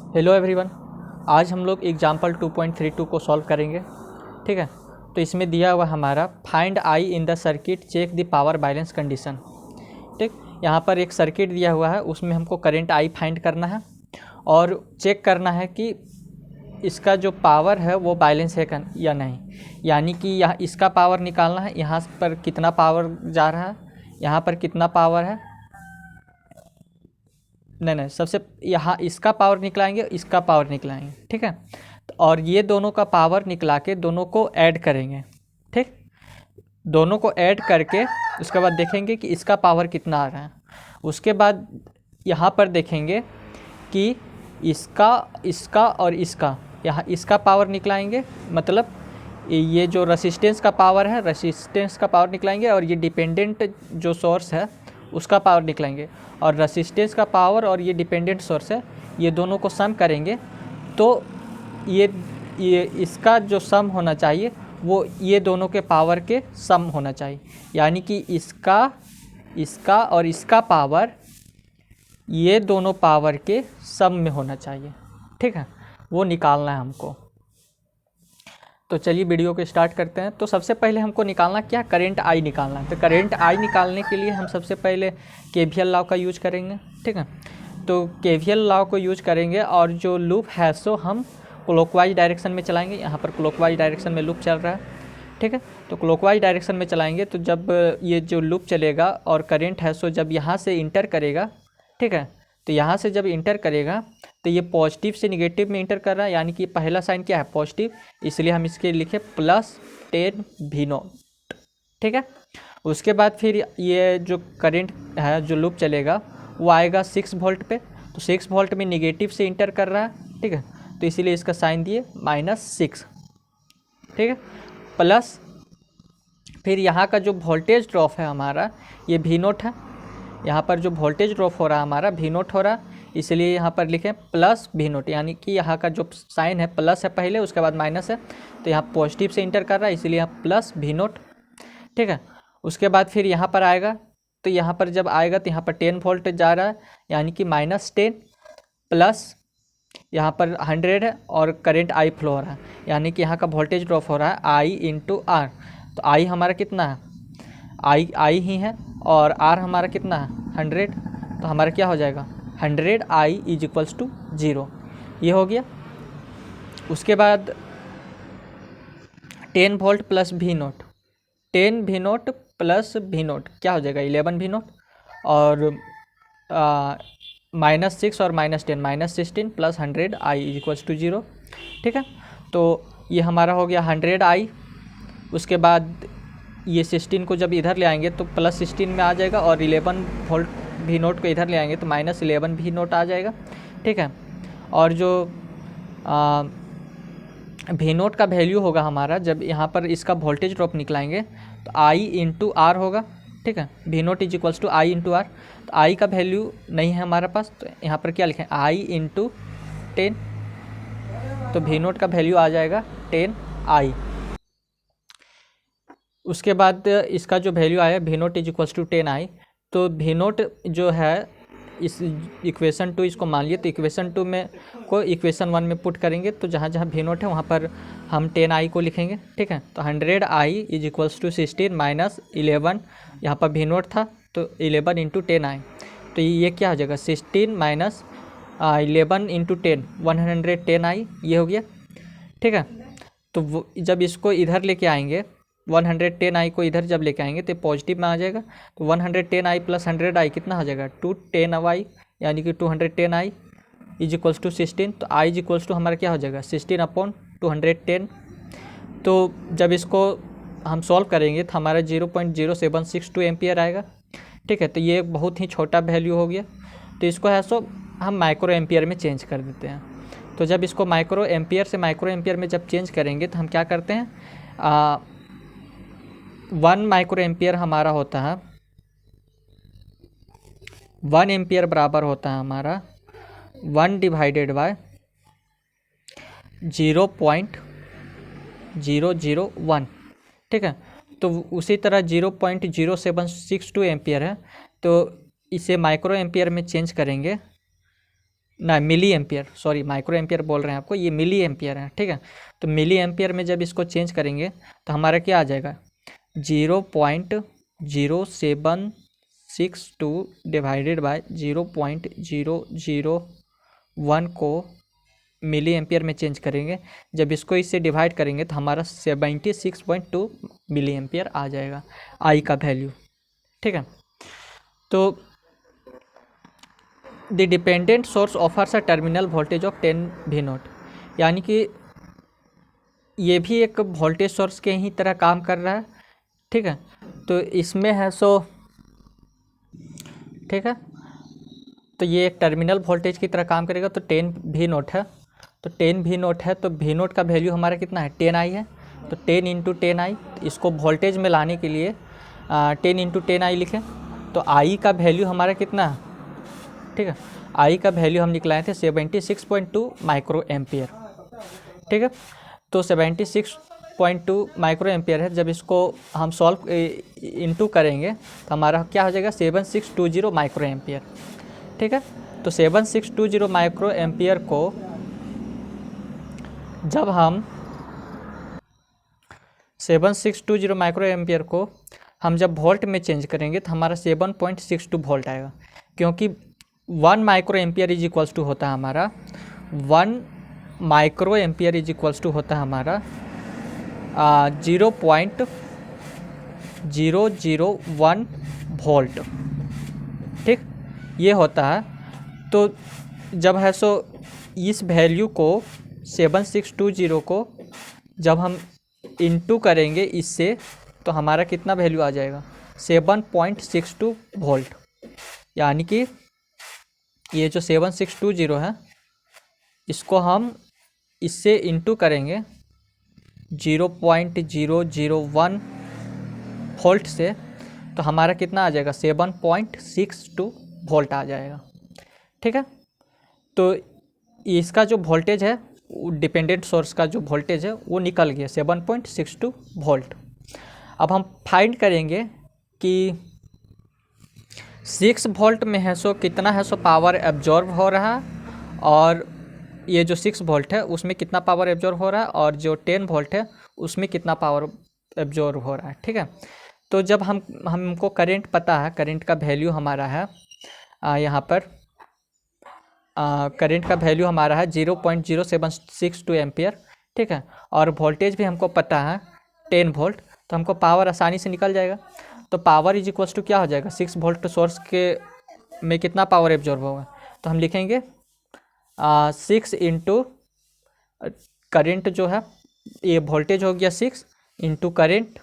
Hello everyone. आज हम लोग एग्जाम्पल 2.32 को सॉल्व करेंगे। ठीक है, तो इसमें दिया हुआ हमारा find I in the circuit check the power balance condition. ठीक, यहाँ पर एक सर्किट दिया हुआ है, उसमें हमको करंट आई फाइंड करना है और चेक करना है कि इसका जो पावर है वो बैलेंस है या नहीं। यानी कि यहाँ इसका पावर निकालना है, यहाँ पर कितना पावर जा रहा है, यहाँ पर कितना पावर है, नहीं सबसे यहाँ इसका पावर निकलाएंगे, इसका पावर निकलाएंगे। ठीक है, और ये दोनों का पावर निकला के दोनों को ऐड करेंगे। ठीक, दोनों को ऐड करके उसके बाद देखेंगे कि इसका पावर कितना आ रहा है। उसके बाद यहाँ पर देखेंगे कि इसका इसका और इसका, यहाँ इसका पावर निकलाएंगे, मतलब ये जो रेसिस्टेंस का पावर है, रेसिस्टेंस का पावर निकलाएंगे, और ये डिपेंडेंट जो सोर्स है उसका पावर निकलाएंगे। और रेसिस्टेंस का पावर और ये डिपेंडेंट सोर्स है, ये दोनों को सम करेंगे तो ये इसका जो सम होना चाहिए वो ये दोनों के पावर के सम होना चाहिए। यानी कि इसका और इसका पावर ये दोनों पावर के सम में होना चाहिए। ठीक है, वो निकालना है हमको। तो चलिए वीडियो को स्टार्ट करते हैं। तो सबसे पहले हमको निकालना क्या, करंट आई निकालना है। तो करंट आई निकालने के लिए हम सबसे पहले केवीएल लॉ का यूज करेंगे। ठीक है, तो केवीएल लॉ को यूज करेंगे और जो लूप है सो हम क्लॉकवाइज डायरेक्शन में चलाएंगे। यहाँ पर क्लॉकवाइज डायरेक्शन में लूप चल रहा है। ठीक है, तो क्लॉकवाइज डायरेक्शन में चलाएंगे तो जब ये जो लूप चलेगा और करंट है सो जब यहाँ से इंटर करेगा, ठीक है, तो यहाँ से जब इंटर करेगा तो ये पॉजिटिव से निगेटिव में इंटर कर रहा है। यानी कि पहला साइन क्या है, पॉजिटिव, इसलिए हम इसके लिखे +10 V0। ठीक है, उसके बाद फिर ये जो करंट है जो लूप चलेगा वो आएगा 6 वोल्ट पे। तो 6 वोल्ट में निगेटिव से इंटर कर रहा है। ठीक है, तो इसीलिए इसका साइन दिए -6। ठीक है, प्लस फिर यहाँ का जो वोल्टेज ड्रॉप है हमारा ये V0 है। यहाँ पर जो वोल्टेज ड्रॉप हो रहा है हमारा V0 हो रहा है, इसलिए यहाँ पर लिखें +V0। यानी कि यहाँ का जो साइन है प्लस है पहले, उसके बाद माइनस है, तो यहाँ पॉजिटिव से इंटर कर रहा है, इसलिए यहाँ +V0। ठीक है, उसके बाद फिर यहाँ पर आएगा, तो यहाँ पर जब आएगा तो यहाँ पर 10 वोल्ट जा रहा है, यानी कि -10 प्लस यहाँ पर 100 है और करंट आई फ्लो हो रहा है, यानी कि यहाँ का वोल्टेज ड्रॉप हो रहा है I/R। तो आई हमारा कितना है, आई ही है, और आर हमारा कितना है 100। तो हमारा क्या हो जाएगा 100I = 0। ये हो गया। उसके बाद 10 volt plus V0, 10 V0 plus V0 क्या हो जाएगा 11 V0, और -6 और -10 -16 प्लस 100I = 0। ठीक है, तो ये हमारा हो गया 100I। उसके बाद ये 16 को जब इधर ले आएंगे तो +16 में आ जाएगा, और 11 वोल्ट V0 को इधर ले आएंगे तो -11 V0 आ जाएगा। ठीक है, और जो V0 का वैल्यू होगा हमारा, जब यहाँ पर इसका वोल्टेज ड्रॉप निकलाएंगे तो I/R होगा। ठीक है, V0 = I/R। तो I का वैल्यू नहीं है हमारे पास, तो यहाँ पर क्या लिखें I/10। तो V0 का वैल्यू आ जाएगा 10I। उसके बाद इसका जो वैल्यू आया V0 = 10I। तो V0 जो है इस इक्वेशन 2 इसको मान लिए, तो इक्वेशन 2 में को इक्वेशन 1 में पुट करेंगे, तो जहाँ जहाँ V0 है वहाँ पर हम 10I को लिखेंगे। ठीक है, तो 100I = 16 -11, यहाँ पर V0 था तो 11 × 10I, तो ये क्या हो जाएगा 16 - 11 × 10 110I, ये हो गया। ठीक है, तो जब इसको इधर लेके आएंगे 110I को इधर जब लेके आएंगे तो पॉजिटिव में आ जाएगा। तो 110I + 100I कितना हो जाएगा 210I, यानी कि 210I = 16। तो I = हमारा क्या हो जाएगा 16/210। तो जब इसको हम सॉल्व करेंगे तो हमारा 0.0762 एम्पियर आएगा। ठीक है, तो ये बहुत ही छोटा वैल्यू हो गया। तो इसको है सो हम माइक्रो एम्पियर में चेंज कर देते हैं। तो जब इसको माइक्रो एम्पियर से माइक्रो एम्पियर में जब चेंज करेंगे तो हम क्या करते हैं, 1 माइक्रो एम्पियर हमारा होता है, 1 एम्पियर बराबर होता है हमारा 1 / 0.001। ठीक है, तो उसी तरह 0.0762 एम्पियर है, तो इसे माइक्रो एम्पियर में चेंज करेंगे ना milli ampere, sorry micro ampere बोल रहे हैं आपको, ये मिली एम्पियर है, ठीक है। तो मिली एम्पियर में जब इसको चेंज करेंगे तो हमारा क्या आ जाएगा, 0.0762 डिवाइडेड बाय 0.001 को मिली एम्पियर में चेंज करेंगे। जब इसको इससे डिवाइड करेंगे तो हमारा 76.2 मिली एम्पियर आ जाएगा आई का वैल्यू, ठीक है। तो the dependent source offers a terminal voltage of 10 V naught, यानी कि ये भी एक वोल्टेज सोर्स के ही तरह काम कर रहा है, ठीक है। तो इसमें है ठीक है, तो ये एक टर्मिनल वोल्टेज की तरह काम करेगा। तो 10 वी नॉट है, तो 10 वी नॉट है, तो वी नॉट का वैल्यू हमारा कितना है, 10 आई है। तो 10 इंटू 10 आई, इसको वोल्टेज में लाने के लिए 10 इंटू 10 आई लिखें। तो आई का वैल्यू हमारा कितना है, ठीक है, आई का वैल्यू हम निकलाए थे 76.2 माइक्रो एम्पियर, ठीक है। तो 76.2 माइक्रो एम्पियर है। जब इसको हम सॉल्व इंटू करेंगे तो हमारा क्या हो जाएगा, 7620 माइक्रो एम्पियर, ठीक है। तो 7620 माइक्रो एम्पियर को जब हम 7620 माइक्रो एम्पियर को हम जब वोल्ट में चेंज करेंगे तो हमारा 7.62 वोल्ट आएगा, क्योंकि 1 micro ampere is equals to होता है हमारा 1 micro ampere is equals to होता है हमारा 0.001 वोल्ट, ठीक, ये होता है। तो जब है सो इस वैल्यू को 7620 को जब हम इंटू करेंगे इससे तो हमारा कितना वैल्यू आ जाएगा, 7.62 वोल्ट, यानी कि ये जो 7620 है इसको हम इससे इंटू करेंगे 0.001 वोल्ट से तो हमारा कितना आ जाएगा, 7.62 वोल्ट आ जाएगा, ठीक है। तो इसका जो वोल्टेज है, डिपेंडेंट सोर्स का जो वोल्टेज है वो निकल गया 7.62 वोल्ट। अब हम फाइंड करेंगे कि 6 वोल्ट में है सो कितना है सो पावर एब्जॉर्ब हो रहा है, और ये जो 6 वोल्ट है उसमें कितना पावर एब्जॉर्ब हो रहा है, और जो 10 वोल्ट है उसमें कितना पावर एब्जॉर्ब हो रहा है, ठीक है। तो जब हमको करंट पता है, करंट का वैल्यू हमारा है यहाँ पर करंट का वैल्यू हमारा है 0.0762 एम्पियर, ठीक है, और वोल्टेज भी हमको पता है 10 वोल्ट, तो हमको पावर आसानी से निकल जाएगा। तो पावर इज इक्वल्स टू क्या हो जाएगा, 6 वोल्ट सोर्स के में कितना पावर एब्जॉर्ब होगा, तो हम लिखेंगे 6 इंटू करेंट जो है, ये वोल्टेज हो गया 6 इंटू करेंट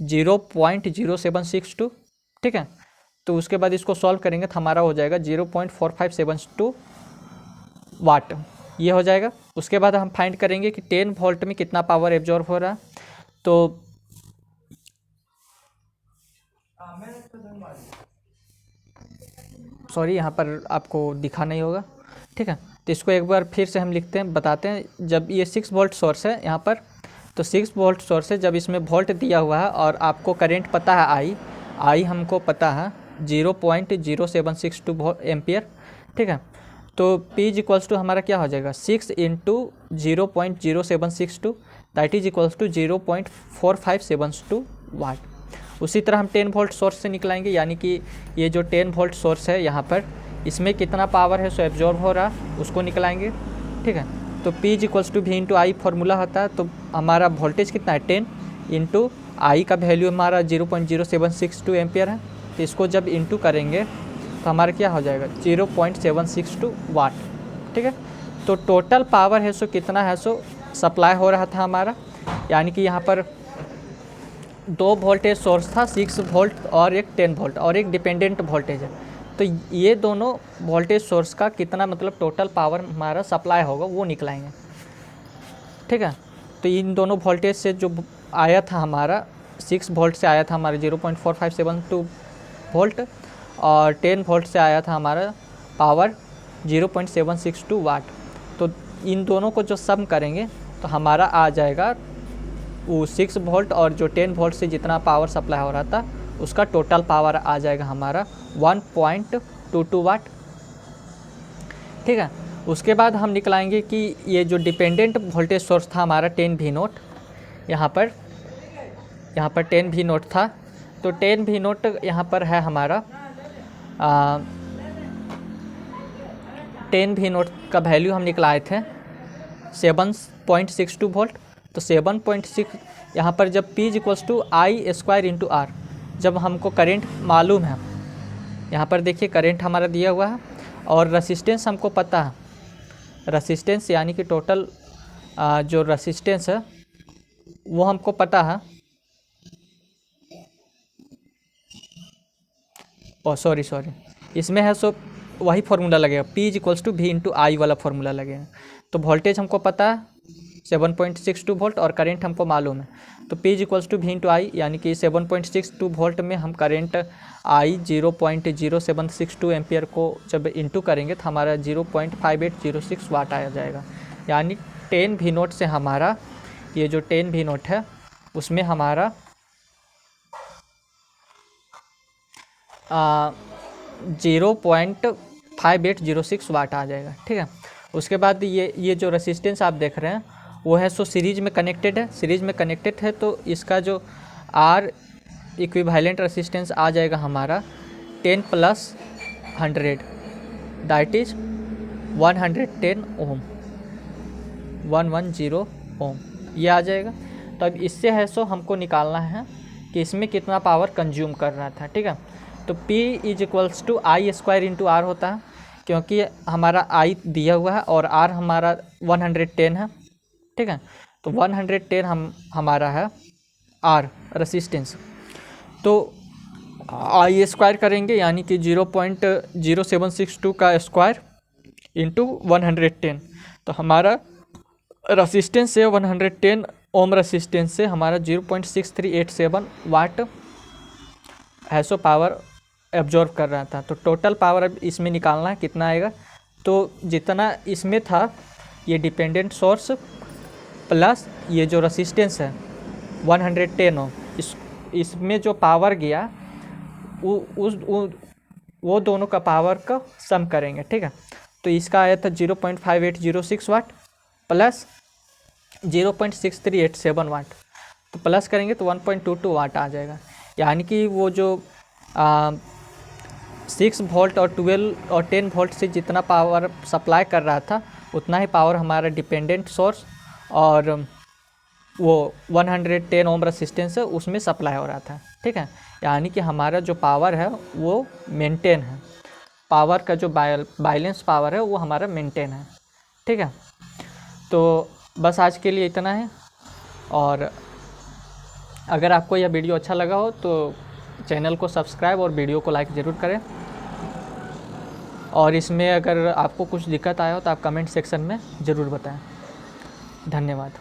0.0762, ठीक है। तो उसके बाद इसको सॉल्व करेंगे तो हमारा हो जाएगा 0.4572 वाट, ये हो जाएगा। उसके बाद हम फाइंड करेंगे कि 10 वोल्ट में कितना पावर एब्जॉर्ब हो रहा है। तो सॉरी यहाँ पर आपको दिखा नहीं होगा, ठीक है। तो इसको एक बार फिर से हम लिखते हैं, बताते हैं। जब ये 6 वोल्ट सोर्स है यहाँ पर, तो 6 वोल्ट सोर्स है, जब इसमें वोल्ट दिया हुआ है और आपको करंट पता है आई हमको पता है 0.0762 एम्पियर, ठीक है। तो P इज इक्वल्स टू हमारा क्या हो जाएगा, 6 into 0.0762 that is equals to 0.4572 watt. उसी तरह हम 10 वोल्ट सोर्स से निकलाएंगे, यानी कि ये जो 10 वोल्ट सोर्स है यहाँ पर, इसमें कितना पावर है सो एब्जॉर्ब हो रहा, उसको निकलाएंगे, ठीक है। तो P is equals to V into I formula होता है। तो हमारा वोल्टेज कितना है 10 इंटू आई का वैल्यू हमारा 0.0762 एम्पियर है। तो इसको जब इंटू करेंगे तो हमारा क्या हो जाएगा 0.762 वाट, ठीक है। तो टोटल पावर है सो कितना है सो सप्लाई हो रहा था हमारा, यानी कि यहाँ पर 2 वोल्टेज सोर्स था, 6 वोल्ट और एक 10 वोल्ट और एक डिपेंडेंट वोल्टेज है। तो ये दोनों वोल्टेज सोर्स का कितना मतलब टोटल पावर हमारा सप्लाई होगा वो निकलाएंगे, ठीक है। तो इन दोनों वोल्टेज से जो आया था हमारा 6 वोल्ट से आया था हमारा 0.4572 वोल्ट, और 10 वोल्ट से आया था हमारा पावर 0.762 वाट। तो इन दोनों को जो सम करेंगे तो हमारा आ जाएगा वो 6 वोल्ट और जो 10 वोल्ट से जितना पावर सप्लाई हो रहा था उसका टोटल पावर आ जाएगा हमारा 1.22 वाट, ठीक है। उसके बाद हम निकलाएंगे कि ये जो डिपेंडेंट वोल्टेज सोर्स था हमारा 10 V नोट, यहाँ पर 10 V नोट था, तो 10 V नोट यहाँ पर है हमारा 10 V नोट का वैल्यू हम निकलाए थे 7.62 वोल्ट। तो 7.6 यहाँ पर जब P = I² × R, जब हमको करंट मालूम है, यहाँ पर देखिए करंट हमारा दिया हुआ है और रेसिस्टेंस हमको पता है, रेसिस्टेंस यानी कि टोटल जो रेसिस्टेंस है वो हमको पता है। सॉरी इसमें है सो वही फार्मूला लगेगा, P = V × I वाला फार्मूला लगेगा। तो वोल्टेज हमको पता है 7.62 वोल्ट और करंट हमको मालूम है, तो P = V × I यानी कि 7.62 वोल्ट में हम करंट I 0.0762 एम्पियर को जब इंटू करेंगे तो हमारा 0.5806 वाट आ जाएगा। यानी 10 V नोट से हमारा ये जो 10 V नोट है उसमें हमारा 0.5806 वाट आ जाएगा। ठीक है, उसके बाद ये जो रेसिस्टेंस आप देख रहे हैं वो है सो सीरीज में कनेक्टेड है, तो इसका जो R इक्विवेलेंट रेसिस्टेंस आ जाएगा हमारा 10 + 100 दैट इज 110 ओम, 110 ओम ये आ जाएगा। तो अब इससे है सो हमको निकालना है कि इसमें कितना पावर कंज्यूम कर रहा था। ठीक है, तो P = I² × R होता है, क्योंकि हमारा I दिया हुआ है और R हमारा 110 है। ठीक है, तो 110 हमारा है R रेसिस्टेंस, तो I² करेंगे यानी कि 0.0762 का स्क्वायर इंटू 110, तो हमारा रेसिस्टेंस से 110 ओम रेसिस्टेंस से हमारा 0.6387 वाट है सो पावर एब्जॉर्ब कर रहा था। तो टोटल पावर अब इसमें निकालना है कितना आएगा, तो जितना इसमें था ये डिपेंडेंट सोर्स प्लस ये जो रेसिस्टेंस है 110 ओम, इसमें जो पावर गया वो दोनों का पावर का सम करेंगे। ठीक है, तो इसका आया था 0.5806 वाट प्लस 0.6387 वाट, तो प्लस करेंगे तो 1.22 वाट आ जाएगा। यानी कि वो जो 6 वोल्ट और 12 और 10 वोल्ट से जितना पावर सप्लाई कर रहा था उतना ही पावर हमारा डिपेंडेंट सोर्स और वो 110 ओम रेसिस्टेंस है उसमें सप्लाई हो रहा था। ठीक है, यानी कि हमारा जो पावर है वो मेंटेन है, पावर का जो बैलेंस पावर है वो हमारा मेंटेन है। ठीक है, तो बस आज के लिए इतना है, और अगर आपको यह वीडियो अच्छा लगा हो तो चैनल को सब्सक्राइब और वीडियो को लाइक ज़रूर करें, और इसमें अगर आपको कुछ दिक्कत आया हो तो आप कमेंट सेक्शन में ज़रूर बताएं। धन्यवाद।